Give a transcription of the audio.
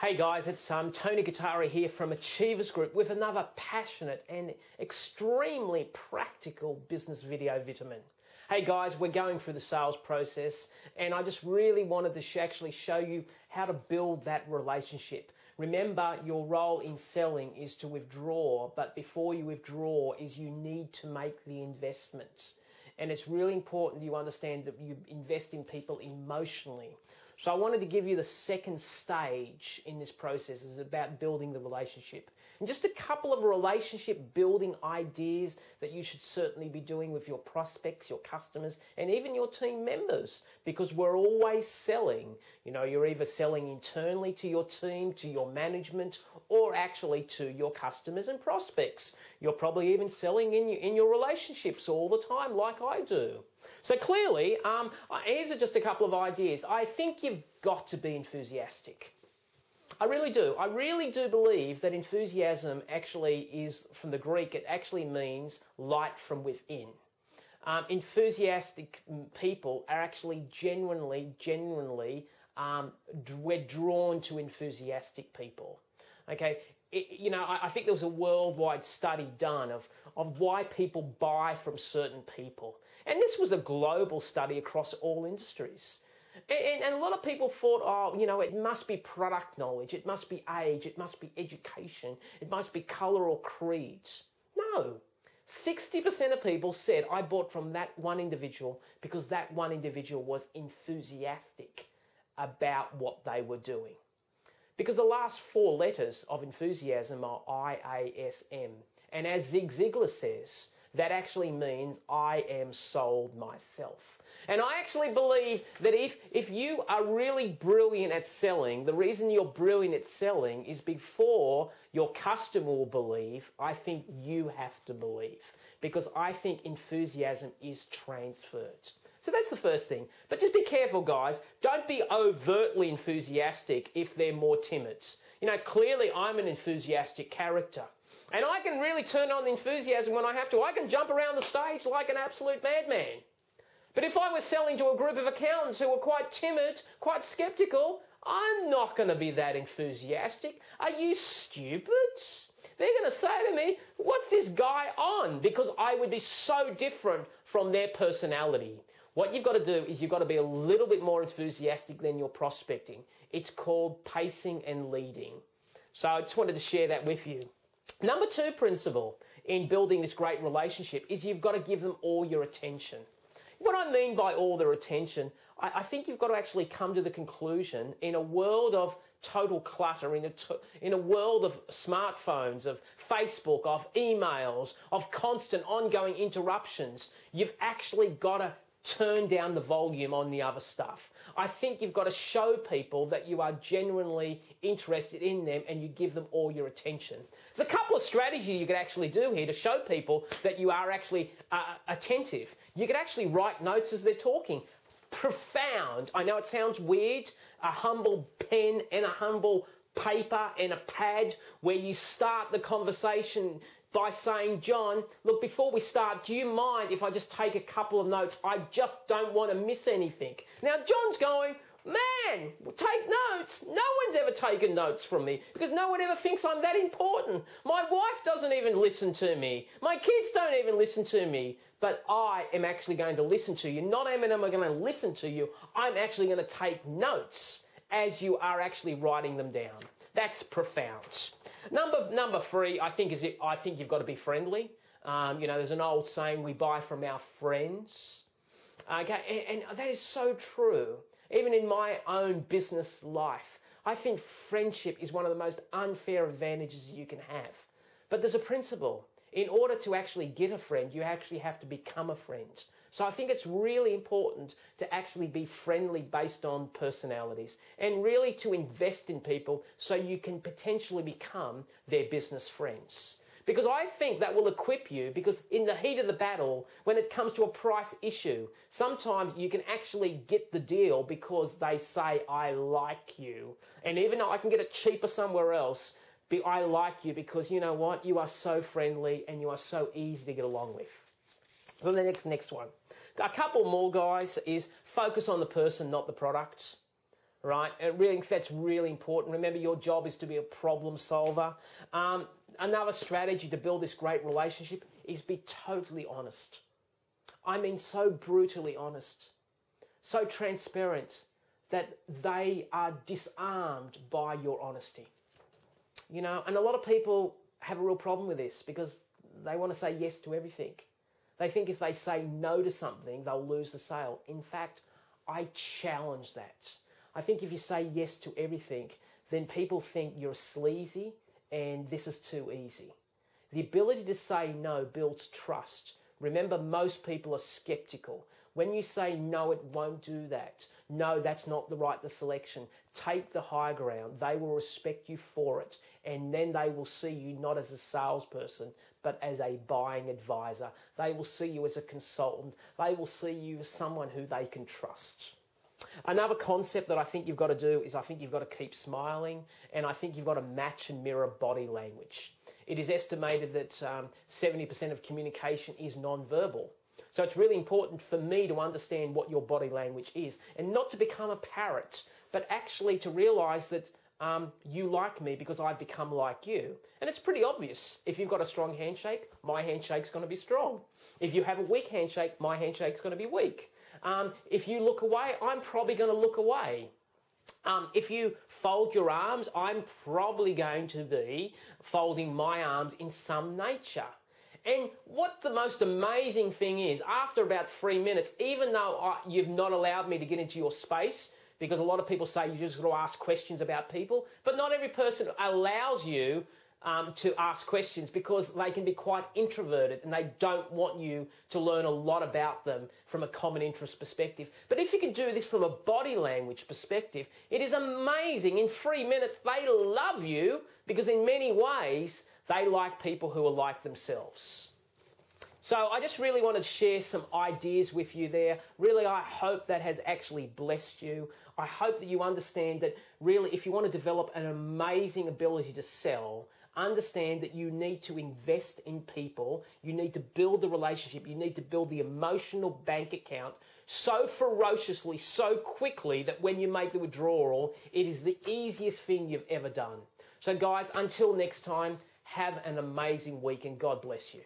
Hey guys, it's Tony Gattari here from Achievers Group with another passionate and extremely practical business video vitamin. Hey guys, we're going through the sales process and I just really wanted to actually show you how to build that relationship. Remember, your role in selling is to withdraw, but before you withdraw is you need to make the investments. And it's really important you understand that you invest in people emotionally. So I wanted to give you the second stage in this process. It's about building the relationship. And just a couple of relationship building ideas that you should certainly be doing with your prospects, your customers, and even your team members, because we're always selling. You know, you're either selling internally to your team, to your management, or actually to your customers and prospects. You're probably even selling in your relationships all the time, like I do. So clearly, here's just a couple of ideas. I think you've got to be enthusiastic. I really do. I really do believe that enthusiasm actually is, from the Greek, it actually means light from within. Enthusiastic people are actually genuinely, we're drawn to enthusiastic people. Okay, I think there was a worldwide study done of why people buy from certain people. And this was a global study across all industries. And a lot of people thought, it must be product knowledge, it must be age, it must be education, it must be colour or creeds. No. 60% of people said, I bought from that one individual because that one individual was enthusiastic about what they were doing. Because the last four letters of enthusiasm are IASM. And as Zig Ziglar says, that actually means I am sold myself. And I actually believe that if you are really brilliant at selling, the reason you're brilliant at selling is before your customer will believe, I think you have to believe. Because I think enthusiasm is transferred. So that's the first thing. But just be careful, guys. Don't be overtly enthusiastic if they're more timid. Clearly I'm an enthusiastic character. And I can really turn on the enthusiasm when I have to. I can jump around the stage like an absolute madman. But if I was selling to a group of accountants who were quite timid, quite skeptical, I'm not going to be that enthusiastic. Are you stupid? They're going to say to me, what's this guy on? Because I would be so different from their personality. What you've got to do is you've got to be a little bit more enthusiastic than your prospecting. It's called pacing and leading. So I just wanted to share that with you. Number 2 principle in building this great relationship is you've got to give them all your attention. What I mean by all their attention, I think you've got to actually come to the conclusion in a world of total clutter, in a world of smartphones, of Facebook, of emails, of constant ongoing interruptions, you've actually got to turn down the volume on the other stuff. I think you've got to show people that you are genuinely interested in them and you give them all your attention. There's a couple of strategies you could actually do here to show people that you are actually attentive. You could actually write notes as they're talking. Profound. I know it sounds weird. A humble pen and a humble paper and a pad where you start the conversation by saying, John, look, before we start, do you mind if I just take a couple of notes? I just don't want to miss anything. Now, John's going, man, take notes. No one's ever taken notes from me because no one ever thinks I'm that important. My wife doesn't even listen to me. My kids don't even listen to me. But I am actually going to listen to you. Not only am I going to listen to you, I'm actually going to take notes as you are actually writing them down. That's profound. Number 3, I think you've got to be friendly. There's an old saying, we buy from our friends. Okay, and that is so true. Even in my own business life, I think friendship is one of the most unfair advantages you can have. But there's a principle. In order to actually get a friend, you actually have to become a friend. So I think it's really important to actually be friendly based on personalities and really to invest in people so you can potentially become their business friends. Because I think that will equip you, because in the heat of the battle, when it comes to a price issue, sometimes you can actually get the deal because they say, I like you. And even though I can get it cheaper somewhere else, I like you because you know what? You are so friendly and you are so easy to get along with. So the next one. A couple more, guys, is focus on the person, not the product. right? And really, that's really important. Remember, your job is to be a problem solver. Another strategy to build this great relationship is be totally honest. I mean, so brutally honest, so transparent that they are disarmed by your honesty. You know, and a lot of people have a real problem with this because they want to say yes to everything. They think if they say no to something, they'll lose the sale. In fact, I challenge that. I think if you say yes to everything, then people think you're sleazy and this is too easy. The ability to say no builds trust. Remember, most people are skeptical. When you say no, it won't do that. No, that's not the selection. Take the high ground. They will respect you for it. And then they will see you not as a salesperson, but as a buying advisor. They will see you as a consultant. They will see you as someone who they can trust. Another concept that I think you've got to do is I think you've got to keep smiling, and I think you've got to match and mirror body language. It is estimated that 70% of communication is non-verbal. So it's really important for me to understand what your body language is and not to become a parrot, but actually to realize that you like me because I've become like you. And it's pretty obvious. If you've got a strong handshake, my handshake's going to be strong. If you have a weak handshake, my handshake's going to be weak. If you look away, I'm probably going to look away. If you fold your arms, I'm probably going to be folding my arms in some nature. And what the most amazing thing is, after about 3 minutes, even though you've not allowed me to get into your space, because a lot of people say you just got to ask questions about people, but not every person allows you to ask questions because they can be quite introverted and they don't want you to learn a lot about them from a common interest perspective. But if you can do this from a body language perspective, it is amazing. In 3 minutes, they love you because in many ways, they like people who are like themselves. So I just really wanted to share some ideas with you there. Really, I hope that has actually blessed you. I hope that you understand that really, if you want to develop an amazing ability to sell, understand that you need to invest in people, you need to build the relationship, you need to build the emotional bank account so ferociously, so quickly that when you make the withdrawal, it is the easiest thing you've ever done. So guys, until next time, have an amazing week and God bless you.